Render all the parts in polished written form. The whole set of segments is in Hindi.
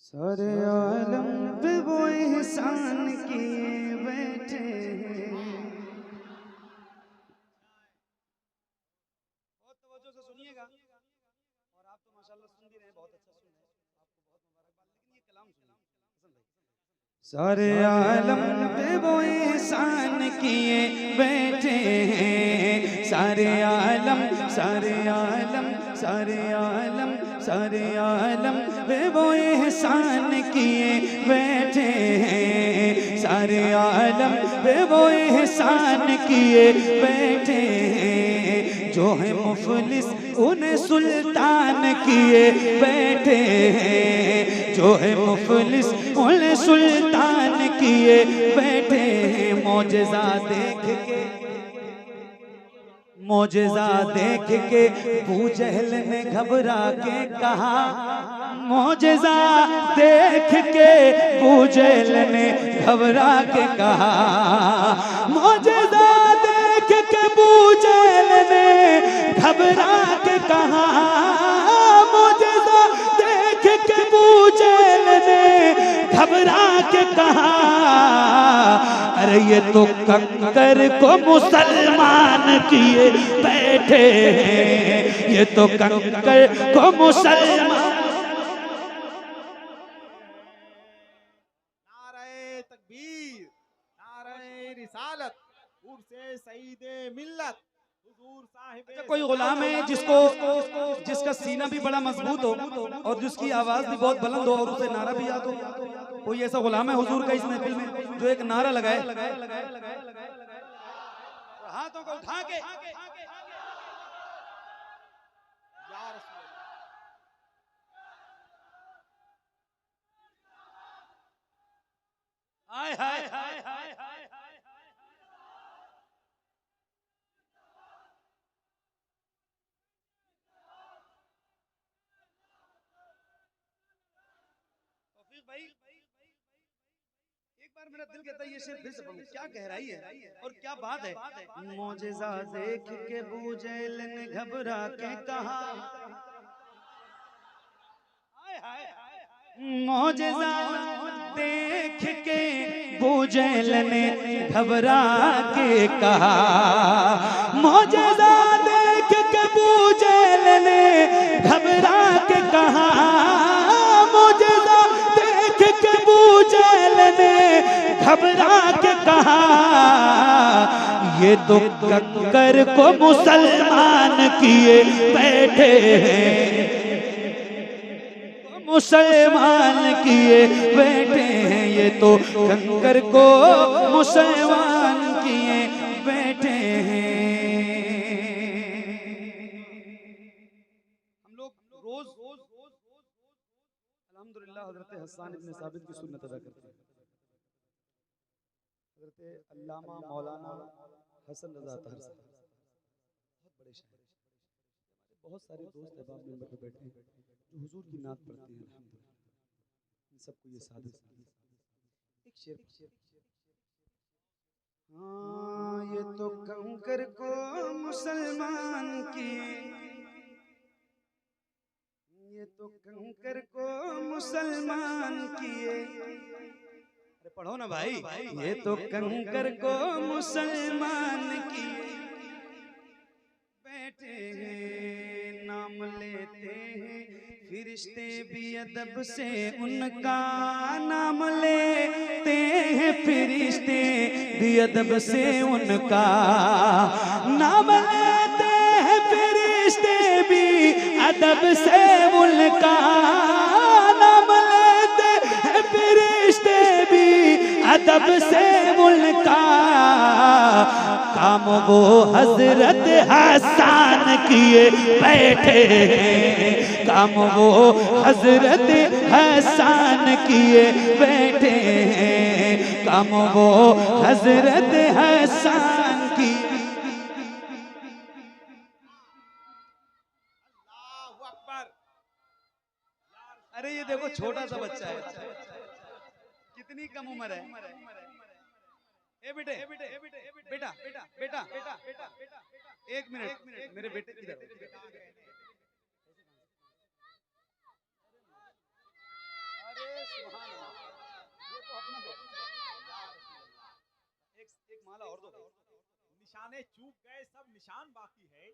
सारे आलम पे वो एहसान किए बैठे हैं। बहुत तवज्जो से सुनिएगा और आप तो माशाल्लाह सुन भी रहे हैं, बहुत अच्छा सुन रहे हैं, आपको बहुत मुबारकबाद। लेकिन ये कलाम सुनिए हसन भाई। सारे आलम पे वो एहसान किए बैठे हैं, सारे आलम सारे आलम सारे आलम सारे आलम पे वो एहसान किए बैठे हैं, सारे आलम पे वो एहसान किए बैठे हैं। जो है मुफलिस उन्हें सुल्तान किए बैठे हैं, जो है मुफलिस उन्हें सुल्तान किए बैठे हैं। मौजज़ा देख के मौजज़ा देख के अबू जहल ने घबरा के कहा, मौजज़ा देख के अबू जहल ने घबरा के कहा, मौजज़ा देख के अबू जहल ने घबरा के कहा, मौजज़ा देख के अबू जहल ने घबरा के कहा, अरे ये तो कंकर को मुसलमान किए बैठे हैं, ये तो कंकर को मुसलमान। नारे तकबीर, नारे रिसालत, उर्से सईदे मिल्लत, हुजूर साहिब। अच्छा, कोई गुलाम है जिसका सीना भी बड़ा मजबूत हो और जिसकी आवाज भी बहुत बुलंद हो और उसे नारा भी याद हो? कोई ऐसा गुलाम है हुजूर का इस महफिल में जो एक नारा लगाए? हाथों को उठा के या रसूल हाय हाय हाय हाय हाय। तौफीक भाई, एक बार मेरा दिल कहता है ये शेर फिर से पढ़ूं, क्या गहराई है और क्या बात है। मौजज़ा देख के अबू जहल ने घबरा के कहा, मौजज़ा देख के अबू जहल ने घबरा के कहा, मौजज़ा देख के अबू जहल ने घबरा के कहा, मौजज़ा देख के अबू जहल ने घबरा के कहा, ये तो कंकर को मुसलमान किए बैठे हैं, मुसलमान किए बैठे हैं, ये तो कंकर को मुसलमान किए बैठे हैं। हम लोग रोज अल्हम्दुलिल्लाह हज़रत हसन इब्न साबित की सुन्नत अदा करते हैं। हज़रत अल्लामा मौलाना हसन रज़ा ताहर साहब बहुत बड़े शायर, बहुत सारे दोस्त अहबाब मेंबर पे बैठे हैं जो हुजूर की नात पढ़ते हैं। अल्हम्दुलिल्लाह इन सबको ये सादत एक शेर, हाँ ये तो कंकर को मुसलमान किए, ये तो कंकर को मुसलमान किए। अरे पढ़ो ना भाई, ये तो कंकर को मुसलमान किए बैठे हैं, नाम लेते हैं फिरिश्ते भी अदब से उनका, नाम लेते हैं फिरिश्ते भी अदब से उनका, नाम लेते हैं फिरिश्ते भी अदब से उनका, नाम लेते हैं फिरिश्ते भी अदब से उनका, काम वो हजरत हसन किए बैठे हैं, काम वो हजरत हसन किए बैठे हैं, काम वो हजरत हसन की। अल्लाहु अकबर। अरे ये देखो छोटा सा बच्चा है, कितनी कम उम्र है। ए बेटे बेटा बेटा बेटा बेटा एक मिनट, मेरे बेटे की तरफ। एक माला और दो। निशाने चूक गए, सब निशान बाकी है।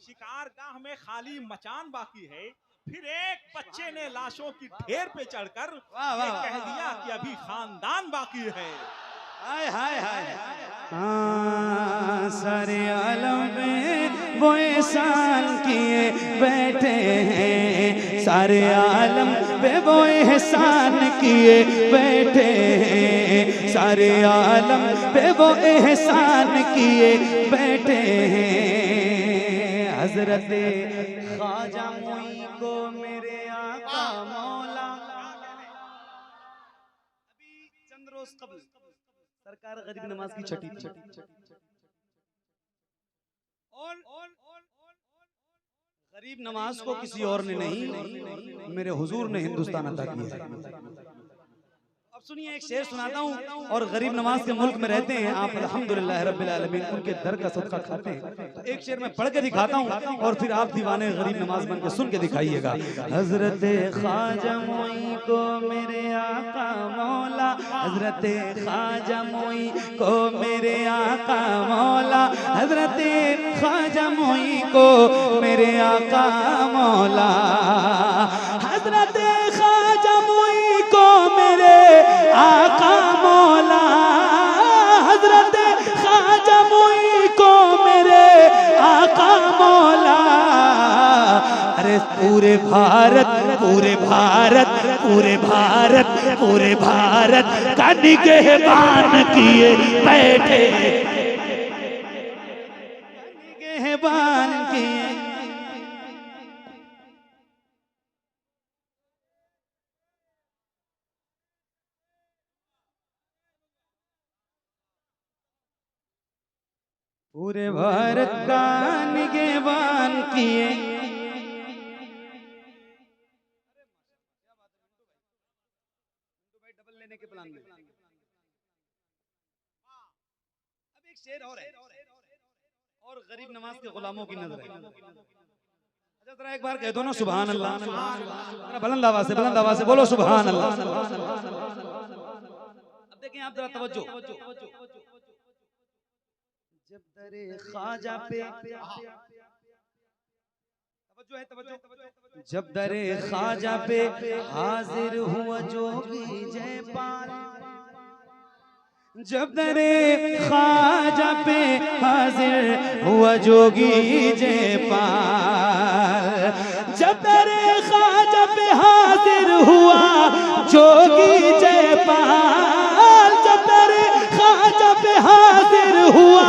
शिकार गाह में खाली मचान बाकी है। फिर एक बच्चे ने लाशों की ढेर पे चढ़कर ये कह दिया कि अभी खानदान बाकी है। हाय हाय हाय। हाँ, सारे आलम में वो एहसान किए बैठे हैं, सारे आलम पे वो एहसान किए बैठे हैं, सारे आलम पे वो एहसान किए बैठे हैं। हजरत ख्वाजा मोई को मेरे आका मौला अभी चंद रोज कबल सरकार गरीब नवाज की छठी और गरीब नवाज को किसी और ने नहीं, मेरे हुजूर ने हिंदुस्तान अता किया है। अब सुनिए, एक शेर सुनाता हूँ। और गरीब नवाज के मुल्क में रहते हैं आप, अल्हम्दुलिल्लाह रब्बिल आलमीन, उनके दर का सदका खाते हैं। तो एक शेर में पढ़ के दिखाता हूँ और फिर आप दीवाने गरीब नवाज बन के सुन के दिखाइएगा। हजरत ख्वाजा मोई को मेरे आका मौला, हजरत ख्वाजा मोई को मेरे आका मौला, हजरत ख्वाजा मोई को मेरे आका मौला, हजरत ख्वाजा मोई को मेरे आका मौला, हजरत ख्वाजा मोई को मेरे आका मौला। अरे पूरे भारत पूरे भारत पूरे भारत पूरे भारत का निगहबान किए बैठे, निगहबान किए। पूरे भारत का निगहबान किए। डबल लेने के प्लान में अब एक शेर और है और गरीब नवाज के गुलामों की नजर है। अच्छा जरा एक बार कह दो ना सुभान अल्लाह, बुलंद आवाज से बोलो सुभान अल्लाह। अब देखें आप जरा तवज्जो। जब दरे ख्वाजा पे तवज्जो, जब दरे ख्वाजा पे हाजिर हुआ जोगी जयपाल, जब दरे ख्वाजा पे हाजिर हुआ जोगी जयपाल, जब दरे ख्वाजा पे हाजिर हुआ जोगी जयपाल, जब दरे ख्वाजा पे हाजिर हुआ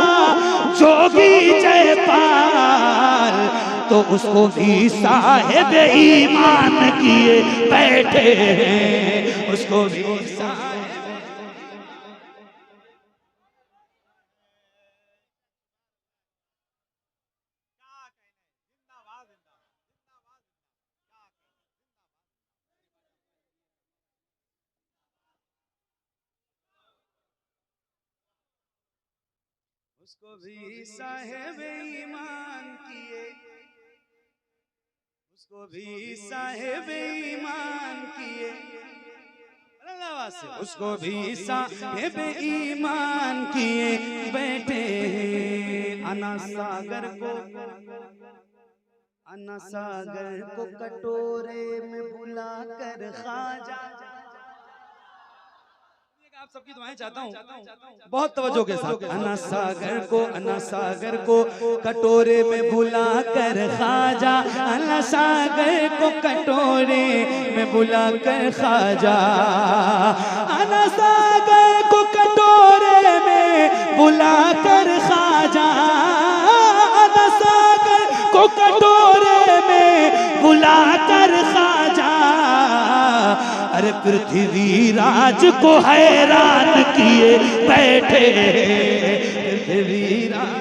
जोगी जयपाल, तो उसको भी साहिब ईमान किए बैठे हैं, उसको भी उसको भी साहिब ईमान किए, उसको भी साहिब ईमान किए, उसको भी साहिब ईमान किए बैठे हैं। अना सागर को कटोरे में बुला कर ख्वाजा, आप सबकी दुआएं चाहता हूँ बहुत तवज्जो के साथ। अना सागर को कटोरे में बुला कर ख्वाजा, अना सागर को कटोरे में बुला कर ख्वाजा, अना सागर को कटोरे में बुला कर ख्वाजा, अना सागर को कटोरे में बुला कर ख्वाजा। अरे पृथ्वी राज को हैरान किए बैठे, पृथ्वी राज।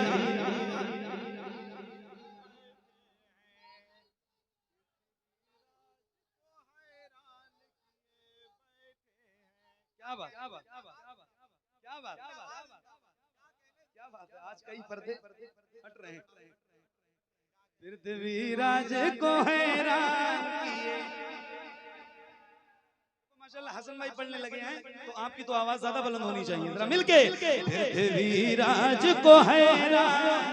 क्या बात क्या बात क्या बात क्या बात है, आज कई पर्दे हट रहे हैं। पृथ्वी राज को हैरान किए, माशाल्लाह हसन भाई पढ़ने लगे हैं तो आपकी तो आवाज ज्यादा बुलंद होनी चाहिए, जरा मिलके। पृथ्वीराज को हैरान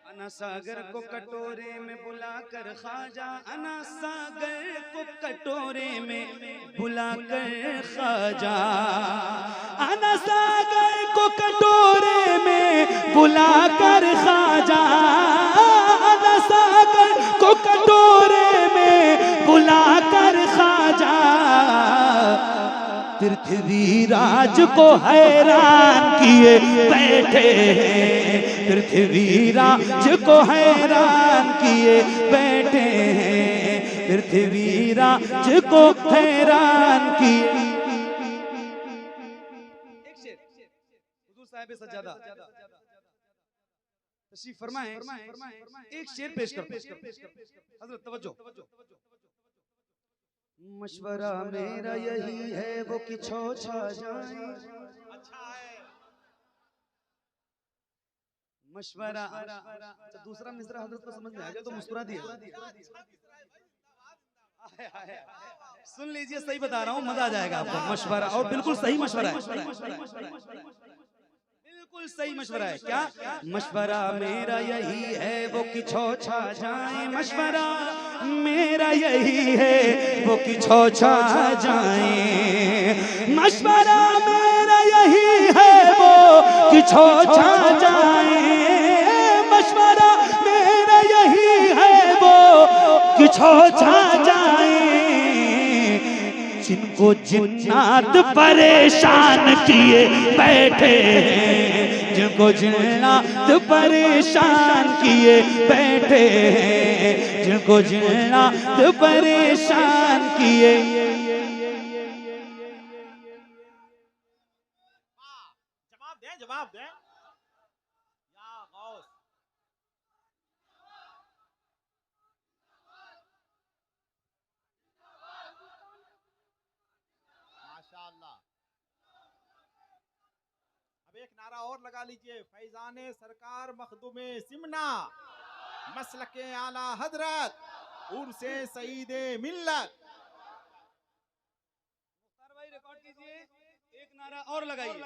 अना सागर को कटोरे में बुलाकर ख्वाजा, अना सागर को कटोरे में बुलाकर ख्वाजा, अना सागर को कटोरे में बुलाकर ख्वाजा, अना सागर को कटोरे में बुलाकर ख्वाजा, पृथ्वीराज को हैरान किए बैठे हैं, पृथ्वीराज को हैरान किए बैठे हैं, पृथ्वीराज को हैरान किए। एक शेर हुजूर साहिब सज्जादा तशरीफ फरमाए, एक शेर पेश कर हजरत तवज्जो। मशवरा मेरा यही है वो कि छो छा जाए, अच्छा है मशवरा। दूसरा मिसरा हजरत को समझ में आ गया तो मुस्कुरा दिया। सुन लीजिए, सही बता रहा हूँ, मजा आ जाएगा आपको। मशवरा, और बिल्कुल सही मशवरा है, बिल्कुल सही मशवरा है। क्या मशवरा मेरा यही है वो कि छो छा जाए, मशवरा मेरा यही है वो कि छो छा जाए, मशवरा मेरा यही है वो कि छो छा जाए, मशवरा मेरा यही है वो कि छो छा जाए, जिनको जिन्नात परेशान किए बैठे हैं, जिनको जिन्नात परेशान किए बैठे हैं, जिनको जिन्नात परेशान किए। जवाब दें या गौस। माशाअल्लाह। अब एक नारा और लगा लीजिए, फैजाने सरकार मखदूमे सिमना, मसलके आला हजरत, उर्से सईदे मिल्लत। भाई रिकॉर्ड कीजिए, एक नारा और लगाइए,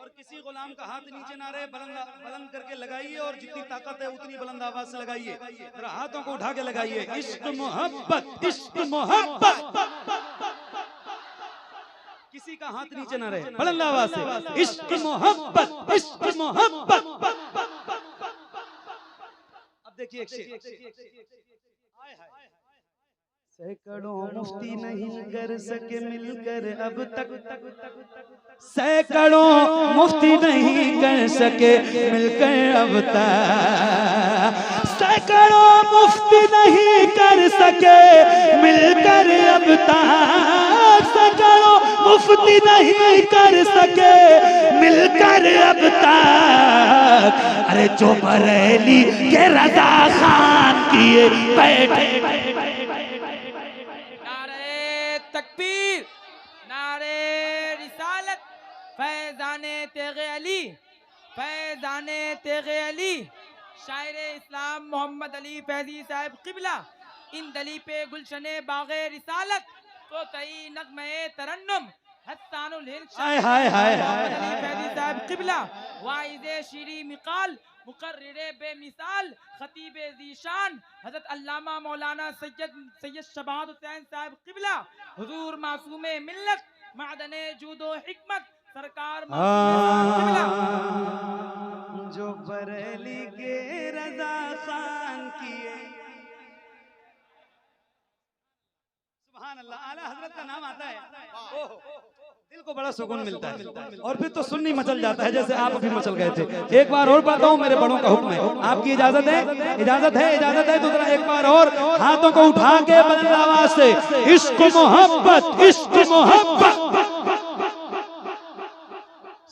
और किसी गुलाम का हाथ नीचे ना रहे, बुलंद करके लगाइए, और जितनी ताकत है उतनी बुलंद आवाज से लगाइए, जरा हाथों को उठा के लगाइए। इश्क मोहब्बत, इश्क मोहब्बत, किसी का हाथ नीचे ना रहे, बुलंद आवाज से इश्क मोहब्बत, इश्क मोहब्बत। अब देखिए एक शेर, सैकड़ों मुफ्ती नहीं कर सके मिलकर अब तक, सैकड़ों मुफ्ती नहीं कर सके मिलकर अब तक, सैकड़ों मुफ्ती नहीं कर सके मिलकर अब तक, सैकड़ों मुफ्ती नहीं कर सके मिलकर अब तक, अरे जो बरेली के रजा खान किए बैठे। तकबीर, नारे रिसालत, फैजाने तेगे अली, फैजाने तेगे अली, शायर इस्लाम मोहम्मद अली फैजी साहब किबला, इन दली पे गुलशने बागे रिसालत, तो तई नगमे तरन्नुम, हस्सानुल हिंद मोहम्मद अली फैजी साहब किबला, वाइज़े शीरी मिकाल, मुकर्रिरे बेमिसाल, खतीबे ज़ीशान, हज़रत अल्लामा मौलाना सैयद शबाद हुसैन साहब किबला, हुजूर मासूमे मिल्लत, मादने जूदो हिकमत, सरकार किबला। जो बरेली के रज़ा खान किए, सुभान अल्लाह, आला हजरत का नाम आता है, दिल को बड़ा सुकून मिलता है, और फिर तो सुन्नी मचल जाता है, जैसे आप अभी मचल गए थे। एक बार और पढ़ता हूँ, मेरे बड़ों का हुक्म है, आपकी इजाजत है? इजाजत है, इजाजत है तो जरा एक बार और हाथों को उठा के बुलंद आवाज से इश्क मोहब्बत, इश्क मोहब्बत।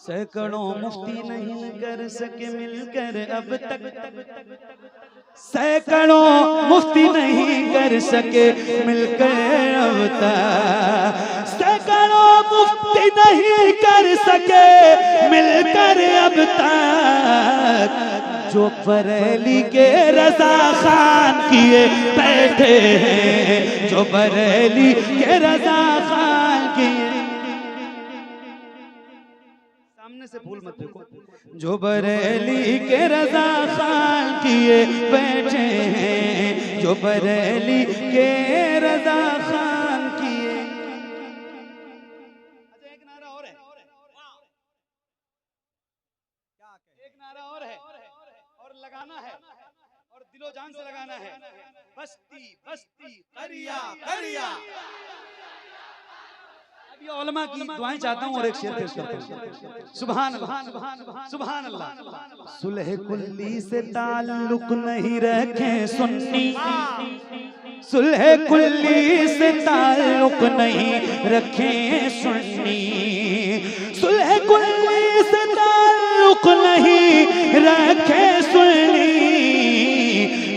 सैकड़ों मुफ्ती नहीं कर सके मिलकर अब तक, सैकड़ों मुफ्ती नहीं कर सके मिलकर अब तक, सैकड़ों मुफ्ती नहीं कर सके मिलकर अब तक, जो बरेली के रजा खान किए बैठे हैं, जो बरेली के रजा खान किए। सामने से भूल मत देखो। जो बरेली के रजा खान किए बैठे हैं, जो बरेली के रजा खान किए। अच्छा एक नारा और है, एक नारा और है और लगाना है और दिलो जान से लगाना है। बस्ती बस्ती करिया करिया। अब ये उलमा की दुआएं चाहता हूँ और एक शेर पेश करता हूँ। सुभान अल्लाह सुभान अल्लाह। सुलह कुल्ली से ताल्लुक नहीं रखे सुन्नी, सुलह कुल्ली से ताल्लुक नहीं रखे सुन्नी, सुलह कुल्ली से ताल्लुक नहीं रखे सुन्नी।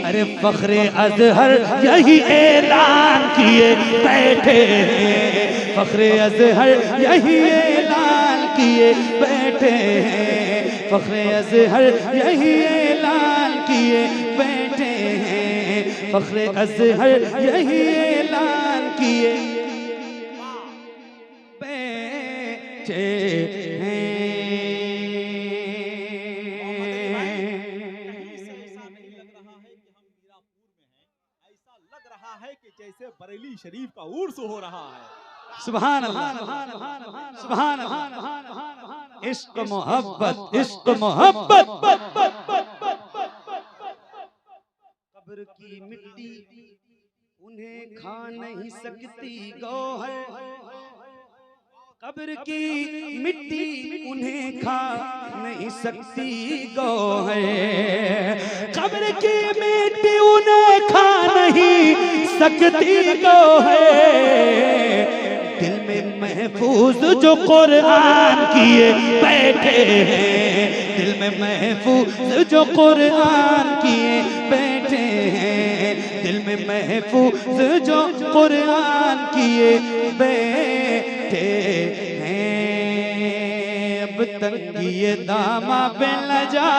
अरे फख्रे अजहर यही ऐलान किए बैठे हैं, फख्रे अजहर यही ऐलान किए बैठे हैं, फख्रे अजहर यही ऐलान किए बैठे हैं, फख्रे अजहर यही ऐलान किए बैठे हैं। जैसे बरेली शरीफ का उर्स हो रहा है। सुभान अल्लाह सुभान अल्लाह। इश्क मोहब्बत इश्क मोहब्बत। कब्र की मिट्टी उन्हें खा नहीं सकती गौहर, कब्र की मिट्टी उन्हें खा नहीं सकती गौहर, कब्र की मिट्टी उन्हें खा नहीं सकती गौहर। दिल में महफूज जो कुरान किए बैठे हैं, दिल में महफूज जो कुरान किए बैठे हैं, दिल में महफूज जो कुरान किए बैठे हैं। अब तंगी दामा पे न जा